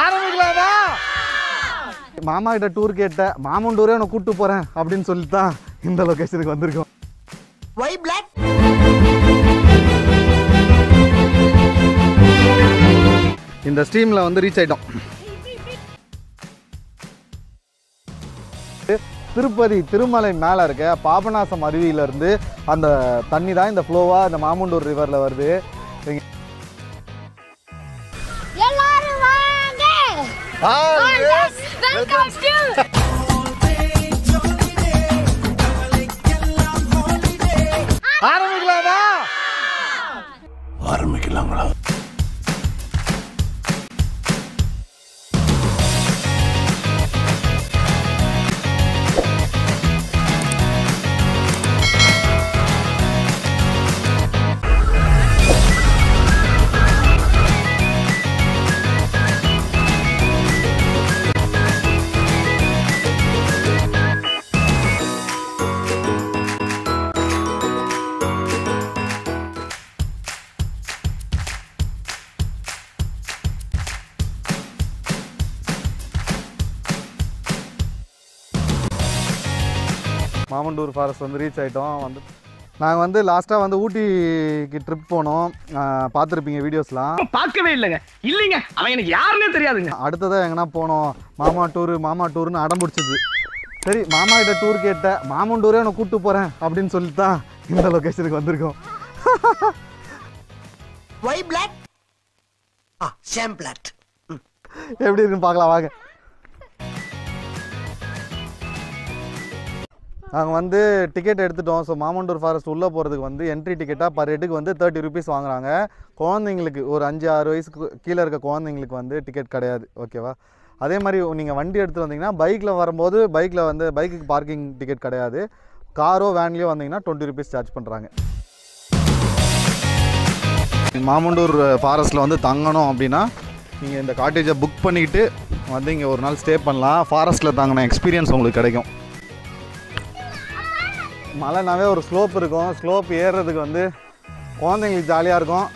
ஆரம்பிக்கலாமா? மாமா கிட்ட டூர் கேட்ட மாமன் டூரே உன்னை கூட்டு போறேன் அப்படின்னு சொல்லிட்டு தான் இந்த லொகேஷனுக்கு வந்திருக்கோம். இந்த ஸ்ட்ரீம்ல வந்து ரீச் ஆயிட்டோம். திருப்பதி திருமலை மேல இருக்க பாபநாசம் அருவியில இருந்து அந்த தண்ணி தான் இந்த ஃப்ளோவா இந்த மாமண்டூர் ரிவர்ல வருது. எல்லாரும் வாங்க. வெல்கம் டு ஆரம்பிக்கலாமா? ஆரம்பிக்கலாங்களா? மாமண்டூர் ஃபாரஸ்ட் வந்து ரீச் ஆகிட்டோம். வந்து நாங்கள் வந்து லாஸ்ட்டாக வந்து ஊட்டிக்கு ட்ரிப் போனோம். பார்த்துருப்பீங்க வீடியோஸ்லாம். பார்க்கவே இல்லைங்க. இல்லைங்க, அவன் எனக்கு யாருன்னே தெரியாதுங்க. அடுத்ததாக எங்கன்னா போனோம். மாமா டூருன்னு அடம் பிடிச்சிது. சரி மாமா கிட்ட டூர் கேட்ட மாமன் டூரே உன்னை கூப்பிட்டு போகிறேன் அப்படின்னு சொல்லிட்டு தான் இந்த லொக்கேஷனுக்கு வந்திருக்கோம். எப்படி இருக்குன்னு பார்க்கலாம் வாங்க. நாங்கள் வந்து டிக்கெட் எடுத்துட்டோம். ஸோ மாமண்டூர் ஃபாரஸ்ட் உள்ளே போகிறதுக்கு வந்து என்ட்ரி டிக்கெட்டாக பர் ஹெட்டுக்கு வந்து 30 rupees வாங்குறாங்க. குழந்தைங்களுக்கு ஒரு 5-6 வயசுக்கு கீழே இருக்க குழந்தைங்களுக்கு வந்து டிக்கெட் கிடையாது. ஓகேவா? அதே மாதிரி நீங்கள் வண்டி எடுத்துகிட்டு வந்தீங்கன்னா பைக்கில் வரும்போது பைக்குக்கு பார்க்கிங் டிக்கெட் கிடையாது. காரோ வேன்லேயோ வந்தீங்கன்னா 20 rupees சார்ஜ் பண்ணுறாங்க. மாமண்டூர் ஃபாரஸ்ட்டில் வந்து தங்கணும் அப்படின்னா நீங்கள் இந்த காட்டேஜை புக் பண்ணிக்கிட்டு வந்து இங்கே ஒரு நாள் ஸ்டே பண்ணலாம். ஃபாரஸ்ட்டில் தங்கின எக்ஸ்பீரியன்ஸ் உங்களுக்கு கிடைக்கும். மலைனாவே ஒரு ஸ்லோப் இருக்கும். ஸ்லோப் ஏறுறதுக்கு வந்து குழந்தைங்களுக்கு ஜாலியாக இருக்கும்.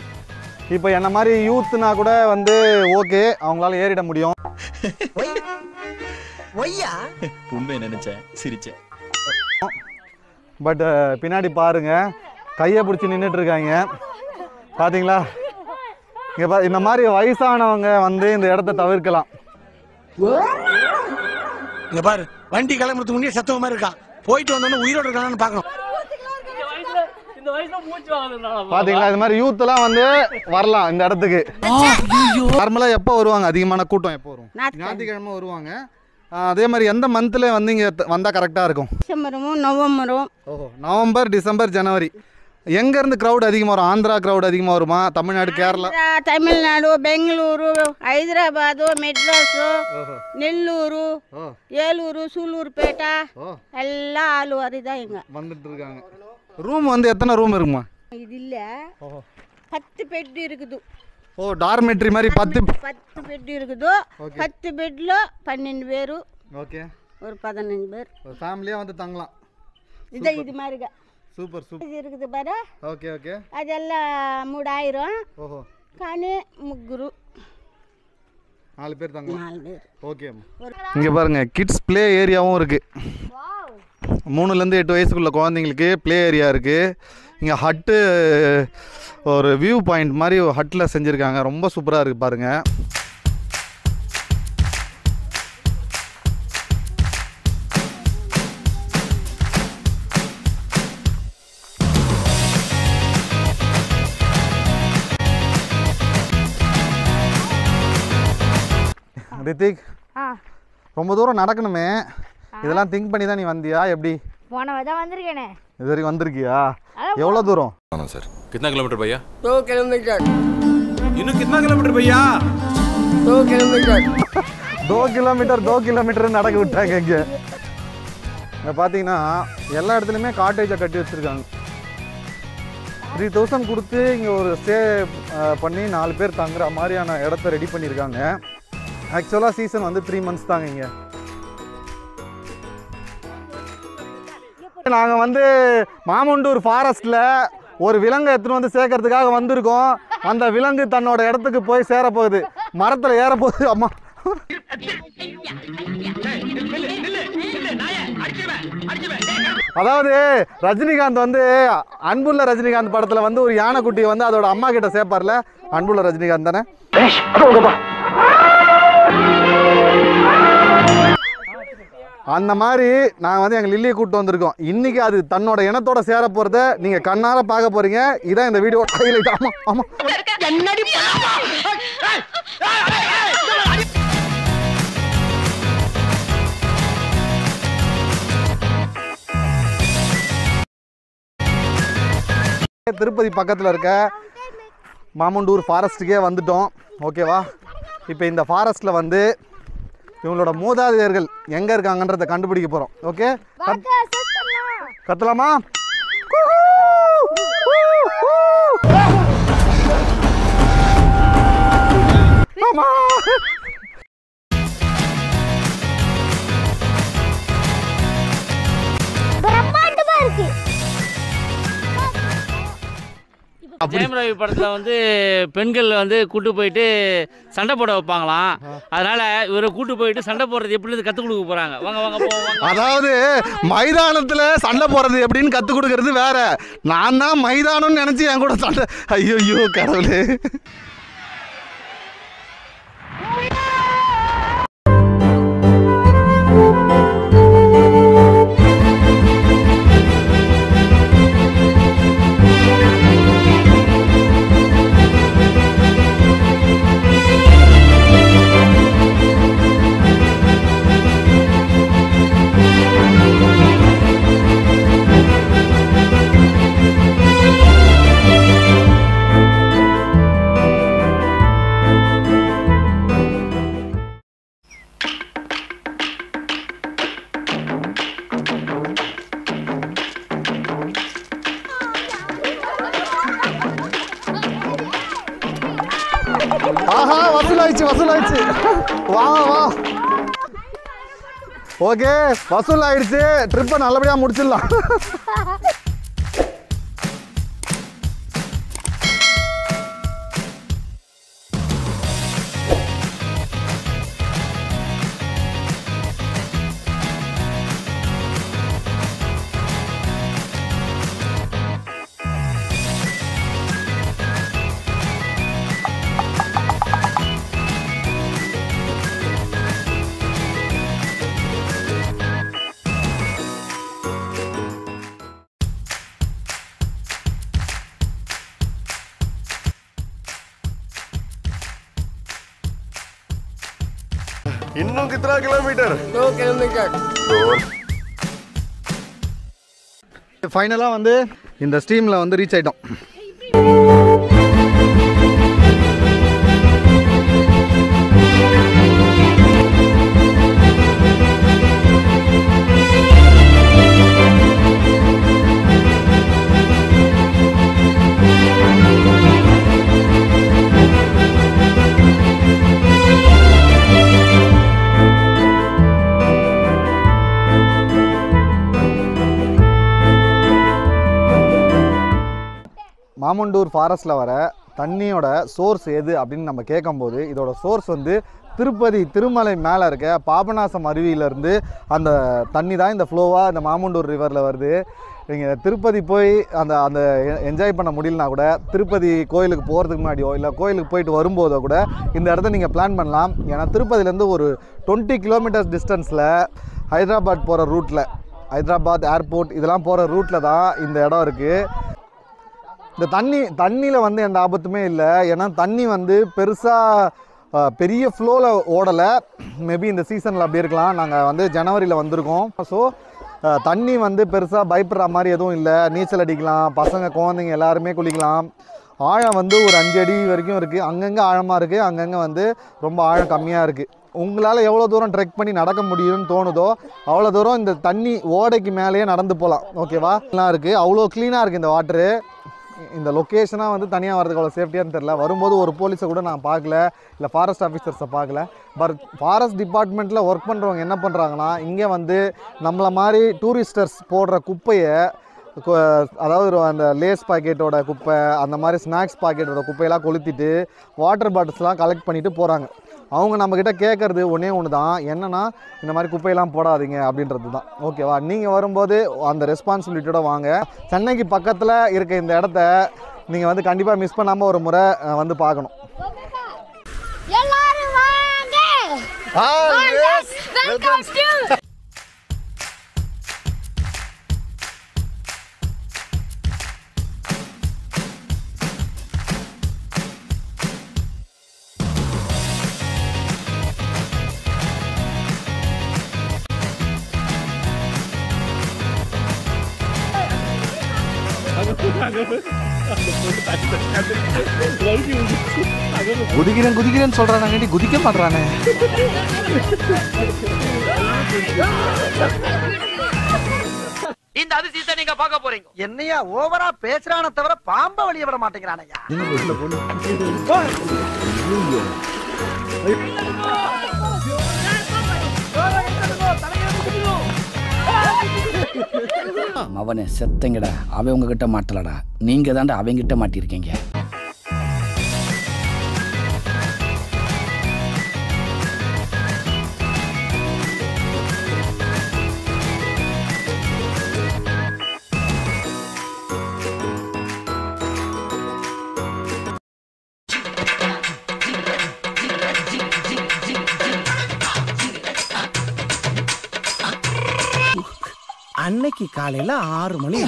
இப்போ என்ன மாதிரி யூத்னா கூட வந்து ஓகே, அவங்களால ஏறிட முடியும். உண்மை நினைச்சேன், சிரிச்சேன். பட் பின்னாடி பாருங்க, கையை பிடிச்சி நின்றுட்டு இருக்காங்க பார்த்தீங்களா? இங்கே இந்த மாதிரி வயசானவங்க வந்து இந்த இடத்த தவிர்க்கலாம். இங்க பாரு, வண்டி கிளம்புறதுக்கு முன்னே சத்தமா இருக்கா, போயிட்டு வந்தோன்னு உயிரோட இருக்கானு பார்க்கணும். பாத்தீங்களா? இது மாதிரி யூத் எல்லாம் வந்து வரலாம் இந்த இடத்துக்கு. நார்மலா எப்போ வருவாங்க? அதிகமான கூட்டம் எப்போ வரும்? ஞாயிற்றுக்கிழமை வருவாங்க. அதே மாதிரி எந்த மந்த்ல வந்து இங்க வந்தா கரெக்டா இருக்கும்? டிசம்பரும் நவம்பரும். ஓஹோ, நவம்பர், டிசம்பர், ஜனவரி. எங்க இருந்து கிரவுட் அதிகமாக வரும்? ஆந்திரா கிரவுட் அதிகமாக வருமா? தமிழ்நாடு, கேரளா, తమిళనాడు, బెంగళూరు, హైదరాబాదు, మెడ్రాసు, నెల్లూరు, ఏలూరు, సూలూరుపేట எல்லா ஆளு வருதான் இங்க வந்துட்டு இருக்காங்க. ரூம் வந்து எத்தனை ரூம் இருக்குமா? இது இல்ல, 10 பெட் இருக்குது. ஓ, டார்மெட்ரி மாதிரி 10 பெட் இருக்குது. 10 பெட்ல 12 பேரு. ஓகே, ஒரு 15 பேர் ஃபேமிலியா வந்து தங்கலாம். இது மாதிரிங்க. సూపర్ సూపర్ ఇది இருக்குது பாரு. ఓకే ఓకే, அதெல்லாம் 3000. ஓஹோ, కానీ ముగ్గురు 4 பேர் தங்கலாம். 4 பேர். ஓகே. இங்க பாருங்க, கிட்ஸ் ப்ளே ஏரியாவும் இருக்கு. 3லேருந்து 8 வயசுக்குள்ள குழந்தைங்களுக்கு ப்ளே ஏரியா இருக்கு. இங்க ஹட்டு, ஒரு வியூ பாயிண்ட் மாதிரி ஹட்டில் செஞ்சுருக்காங்க. ரொம்ப சூப்பராக இருக்குது பாருங்க. ரித்திக், ரொம்ப தூரம் நடக்கணுமே, இதெல்லாம் திங்க் பண்ணி தான் நீ வந்தியா? எப்படி? போன வதா வந்திருக்கேனே. இது வரைக்கும் வந்திருக்கியா? எவ்வளோ தூரம்? ஆனா சார், कितना किलोमीटर भैया? 2 किलोमीटर. இன்னும் कितना किलोमीटर भैया? 2 किलोमीटर. 2 கிலோமீட்டர் நடக்க விட்டாங்க. இங்கே பார்த்தீங்கன்னா எல்லா இடத்துலையுமே காட்டேஜை கட்டி வச்சுருக்காங்க. 3000 கொடுத்து இங்கே ஒரு ஸ்டே பண்ணி 4 பேர் தங்குற மாதிரியான இடத்த ரெடி பண்ணியிருக்காங்க. ஆக்சுவலாக சீசன் வந்து 3 months தாங்க. இங்கே நாங்கள் வந்து மாமண்டூர் ஃபாரஸ்ட்டில் ஒரு விலங்கை எடுத்துன்னு வந்து சேர்க்கறதுக்காக வந்திருக்கோம். அந்த விலங்கு தன்னோட இடத்துக்கு போய் சேரப்போகுது. மரத்தில் ஏற போகுது அம்மா. அதாவது ரஜினிகாந்த் வந்து அன்புள்ள ரஜினிகாந்த் படத்தில் வந்து ஒரு யானைக்குட்டியை வந்து அதோட அம்மா கிட்ட சேர்ப்பார்ல, அன்புள்ள ரஜினிகாந்த் தானே. அந்த மாதிரி நாங்கள் வந்து எங்கள் லில்லியை கூப்பிட்டு வந்திருக்கோம். இன்னைக்கு அது தன்னோட இனத்தோட சேர போகிறத நீங்கள் கண்ணார பார்க்க போறீங்க. இதான் இந்த வீடியோ ஹைலைட். ஆமாம் ஆமாம். திருப்பதி பக்கத்தில் இருக்க மாமண்டூர் ஃபாரஸ்ட்டுக்கே வந்துட்டோம். ஓகேவா? இப்போ இந்த ஃபாரஸ்ட்டில் வந்து இவங்களோட மூதாதையர்கள் எங்கே இருக்காங்கன்றதை கண்டுபிடிக்க போகிறோம். ஓகே, கத்தலாமா? ஜெயம் ரவி படத்துல வந்து பெண்கள் வந்து கூட்டு போயிட்டு சண்டை போட வைப்பாங்களாம். அதனால இவரை கூட்டு போயிட்டு சண்டை போடுறது எப்படி கற்றுக் கொடுக்க போறாங்க. வாங்க வாங்க போவாங்க. அதாவது மைதானத்தில் சண்டை போடுறது எப்படின்னு கற்றுக் கொடுக்கறது வேற. நான் தான் மைதானம்னு நினச்சி என் கூட சண்டை. ஐயோ கடவுளே. ஆஹா, வசூலாயிடுச்சு. வா வா. ஓகே, வசூல் ஆயிடுச்சு. ட்ரிப்பை நல்லபடியாக முடிச்சிடலாம். இன்னும் कितना किलोमीटर? 2 किलोमीटर. ஃபைனலாக வந்து இந்த ஸ்ட்ரீமில் வந்து ரீச் ஆகிட்டோம். மாமண்டூர் ஃபாரஸ்ட்டில் வர தண்ணியோட சோர்ஸ் எது அப்படின்னு நம்ம கேட்கும்போது இதோட சோர்ஸ் வந்து திருப்பதி திருமலை மேலே இருக்க பாபநாசம் அருவியிலேருந்து அந்த தண்ணி தான் இந்த ஃப்ளோவாக இந்த மாமண்டூர் ரிவரில் வருது. நீங்கள் திருப்பதி போய் அந்த என்ஜாய் பண்ண முடியலனா கூட திருப்பதி கோயிலுக்கு போகிறதுக்கு முன்னாடியோ இல்லை கோயிலுக்கு போயிட்டு வரும்போதோ கூட இந்த இடத்த நீங்கள் பிளான் பண்ணலாம். ஏன்னா திருப்பதிலேருந்து ஒரு 20 கிலோமீட்டர்ஸ் டிஸ்டன்ஸில் ஹைதராபாத் போகிற ரூட்டில், ஹைதராபாத் ஏர்போர்ட் இதெல்லாம் போகிற ரூட்டில் தான் இந்த இடம் இருக்குது. இந்த தண்ணியில் வந்து எந்த ஆபத்துமே இல்லை. ஏன்னா தண்ணி வந்து பெரிய ஃப்ளோவில் ஓடலை. மேபி இந்த சீசனில் அப்படி இருக்கலாம். நாங்கள் வந்து ஜனவரியில் வந்திருக்கோம். ஸோ தண்ணி வந்து பெருசாக பயப்படுற மாதிரி எதுவும் இல்லை. நீச்சல் அடிக்கலாம், பசங்க குழந்தைங்க எல்லாருமே குளிக்கலாம். ஆழம் வந்து ஒரு 5 அடி வரைக்கும் இருக்குது. அங்கங்கே ஆழமாக இருக்குது, அங்கங்கே வந்து ரொம்ப ஆழம் கம்மியாக இருக்குது. உங்களால் எவ்வளோ தூரம் ட்ரெக் பண்ணி நடக்க முடியும்னு தோணுதோ அவ்வளோ தூரம் இந்த தண்ணி ஓடைக்கு மேலேயே நடந்து போகலாம். ஓகேவா? எல்லாம் இருக்குது. அவ்வளோ க்ளீனாக இருக்குது இந்த வாட்டரு. இந்த லொக்கேஷனாக வந்து தனியாக வரதுக்கு அவ்வளோ சேஃப்டியானு தெரில. வரும்போது ஒரு போலீஸை கூட நான் பார்க்கல, இல்லை ஃபாரஸ்ட் ஆஃபீஸர்ஸை பார்க்கல. பட் ஃபாரஸ்ட் டிபார்ட்மெண்ட்டில் ஒர்க் பண்ணுறவங்க என்ன பண்ணுறாங்கன்னா, இங்கே வந்து நம்மளை மாதிரி டூரிஸ்டர்ஸ் போடுற குப்பையை அதாவது அந்த லேஸ் பாக்கெட்டோட குப்பை அந்த மாதிரி ஸ்நாக்ஸ் பாக்கெட்டோட குப்பையெல்லாம் கொளுத்திட்டு வாட்டர் பாட்டில்ஸ்லாம் கலெக்ட் பண்ணிட்டு போகிறாங்க. அவங்க நம்மக்கிட்ட கேட்குறது ஒன்றே ஒன்று தான், என்னென்னா இந்த மாதிரி குப்பையெல்லாம் போடாதீங்க அப்படின்றது தான். ஓகேவா? நீங்கள் வரும்போது அந்த ரெஸ்பான்சிபிலிட்டியோட வாங்க. சென்னைக்கு பக்கத்தில் இருக்க இந்த இடத்த நீங்கள் வந்து கண்டிப்பாக மிஸ் பண்ணாமல் ஒரு முறை வந்து பார்க்கணும். எல்லாரும் வாங்க. வெல்கம் டு குதிக்கிறேன்னு சொல்றானே, குதிக்க மாட்டானே. இந்த அதிசயத்தை நீங்க பார்க்க போறீங்க. என்னையா ஓவரா பேசுறானே தவிர பாம்ப வெளிய விட மாட்டேங்கிறானயா. அவனை செத்தங்கடா, அவன் உங்ககிட்ட மாட்டலடா, நீங்க தாண்டா அவங்கிட்ட மாட்டிருக்கீங்க. அன்னைக்கு காலையில 6 மணி.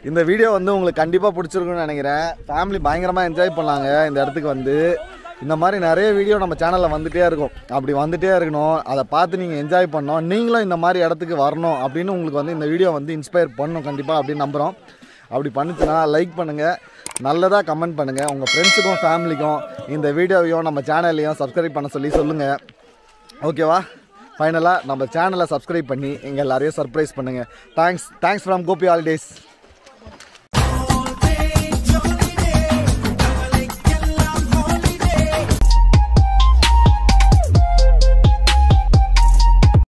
இந்த வீடியோ வந்து உங்களுக்கு கண்டிப்பாக பிடிச்சிருக்குன்னு நினைக்கிறேன். ஃபேமிலி பயங்கரமாக என்ஜாய் பண்ணாங்க இந்த இடத்துக்கு வந்து. இந்த மாதிரி நிறைய வீடியோ நம்ம சேனலில் வந்துகிட்டே இருக்கும். அப்படி வந்துகிட்டே இருக்கணும், அதை பார்த்து நீங்கள் என்ஜாய் பண்ணணும். நீங்களும் இந்த மாதிரி இடத்துக்கு வரணும் அப்படின்னு உங்களுக்கு வந்து இந்த வீடியோ வந்து இன்ஸ்பயர் பண்ணணும் கண்டிப்பாக அப்படின்னு நம்புகிறோம். அப்படி பண்ணிச்சுன்னா லைக் பண்ணுங்கள், நல்லதாக கமெண்ட் பண்ணுங்கள், உங்கள் ஃப்ரெண்ட்ஸுக்கும் ஃபேமிலிக்கும் இந்த வீடியோவையும் நம்ம சேனல்லையும் சப்ஸ்கிரைப் பண்ண சொல்லி சொல்லுங்கள். ஓகேவா? ஃபைனலாக நம்ம சேனலை சப்ஸ்கிரைப் பண்ணி எங்கள் எல்லாரையும் சர்ப்ரைஸ் பண்ணுங்கள். Thanks from Gopi holidays.